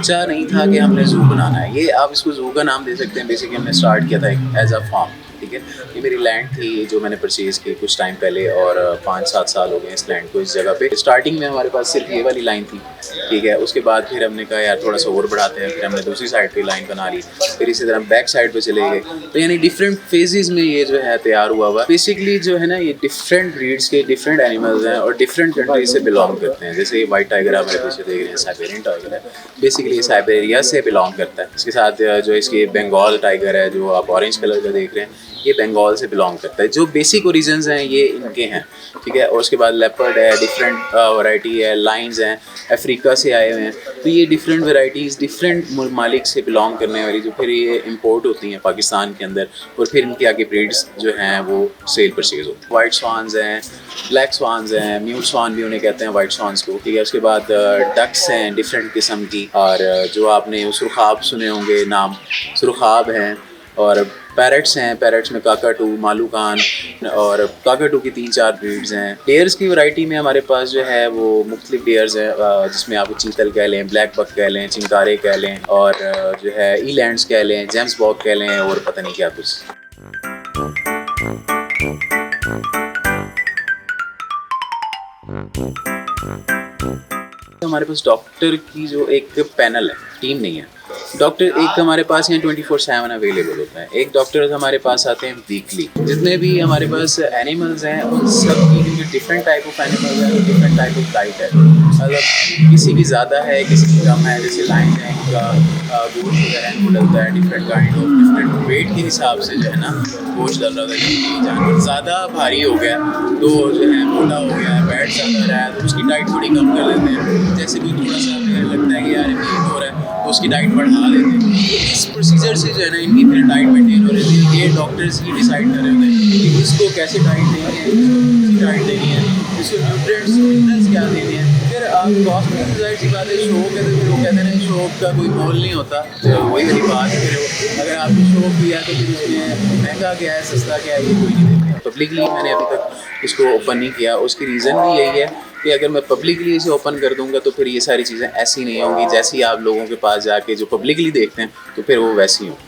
सोचा नहीं था कि हमने ज़ू बनाना है। ये आप इसको ज़ू का नाम दे सकते हैं। बेसिकली हमने स्टार्ट किया था एक एज अ फार्म, ठीक है। ये मेरी लैंड थी जो मैंने परचेज़ की कुछ टाइम पहले, और 5-7 साल हो गए इस लैंड को इस जगह पे। स्टार्टिंग में हमारे पास सिर्फ ये वाली लाइन थी, ठीक है। उसके बाद फिर हमने कहा यार थोड़ा सा और बढ़ाते हैं, फिर हमने दूसरी साइड पे लाइन बना ली, फिर इसी तरह बैक साइड पे चले गए। तो यानी डिफरेंट फेजेस में ये जो है तैयार हुआ हुआ। बेसिकली जो है ना, ये डिफरेंट ब्रीड्स के डिफरेंट एनिमल्स हैं और डिफरेंट कंट्रीज से बिलोंग करते हैं। जैसे ये वाइट टाइगर आप मेरे पीछे देख रहे हैं, साइबेरियन टाइगर है। बेसिकली ये साइबेरिया से बिलोंग करता है। इसके साथ जो इसकी बंगाल टाइगर है जो आप ऑरेंज कलर का देख रहे हैं, ये बंगाल से बिलोंग करता है। जो बेसिक ओरिजिन्स हैं ये इनके हैं, ठीक है। और उसके बाद लेपर्ड है, डिफरेंट वैरायटी है, लाइन्स हैं, अफ्रीका से आए हुए हैं। तो ये डिफरेंट वैरायटीज़ डिफरेंट ममालिक से बिलोंग करने वाली जो फिर ये इंपोर्ट होती हैं पाकिस्तान के अंदर, और फिर इनके आगे ब्रीड्स जो हैं वो सेल परचेज होती हैं। वाइट स्वान्स हैं, ब्लैक स्वान्स हैं, म्यूट स्वान भी उन्हें कहते हैं वाइट स्वान्स को, ठीक है। उसके बाद डक्स हैं डिफरेंट किस्म की, और जो आपने सुरखाब सुने होंगे नाम, सुरखाब हैं। और पैरट्स हैं, पैरट्स में काकाटू, मालूकान, और काकाटू की 3-4 ब्रीड्स हैं। डेयर्स की वैरायटी में हमारे पास जो है वो मुख्तलिफ डेयर्स हैं, जिसमें आप चीतल कह लें, ब्लैक बक कह लें, चिंकारे कह लें, और जो है ईलैंड्स कह लें, जेम्स बॉक कह लें, और पता नहीं क्या कुछ। हमारे पास डॉक्टर की जो एक पैनल है, टीम नहीं है। डॉक्टर एक हमारे पास यहाँ 24/7 अवेलेबल होता है। एक डॉक्टर हमारे पास आते हैं वीकली। जितने भी हमारे पास एनिमल्स हैं उन सब की डिफरेंट टाइप ऑफ एनिमल्स हैं, डिफरेंट टाइप ऑफ डाइट है। मतलब किसी की ज़्यादा है, किसी की कम है। जैसे लाइन है, इनका गोश्त जो है वो डलता है different kind of, different weight के हिसाब से जो है ना गोश्त डल रहा था। कि जानवर ज़्यादा भारी हो गया तो जो है मोटा हो गया है, फैट ज़्यादा रहा है तो उसकी डाइट थोड़ी कम कर देते हैं। जैसे कोई थोड़ा सा लगता है कि यार मीट हो रहा है तो उसकी डाइट बढ़ा देते हैं। तो इस प्रोसीजर से जो है ना इनकी फिर डाइट मेंटेन हो रही है। ये डॉक्टर्स ही डिसाइड कर रहे होते हैं कि इसको कैसे डाइट देनी है, इसको डाइट देनी है, इसको न्यूट्रिएंट्स मिनरल्स क्या देने हैं। फिर आप कॉस्ट में जाहिर सी बात है, शौक है तो फिर वो कहते हैं शौक का कोई मोल नहीं होता। तो वही मेरी बात है, फिर अगर आपको शौक भी है तो फिर उसमें महंगा क्या है सस्ता क्या है ये कोई नहीं देखता। पब्लिकली मैंने अभी तक इसको ओपन नहीं किया। उसकी रीज़न भी यही है कि अगर मैं पब्लिकली इसे ओपन कर दूंगा तो फिर ये सारी चीज़ें ऐसी नहीं होंगी जैसी आप लोगों के पास जाके जो पब्लिकली देखते हैं, तो फिर वो वैसी होंगी।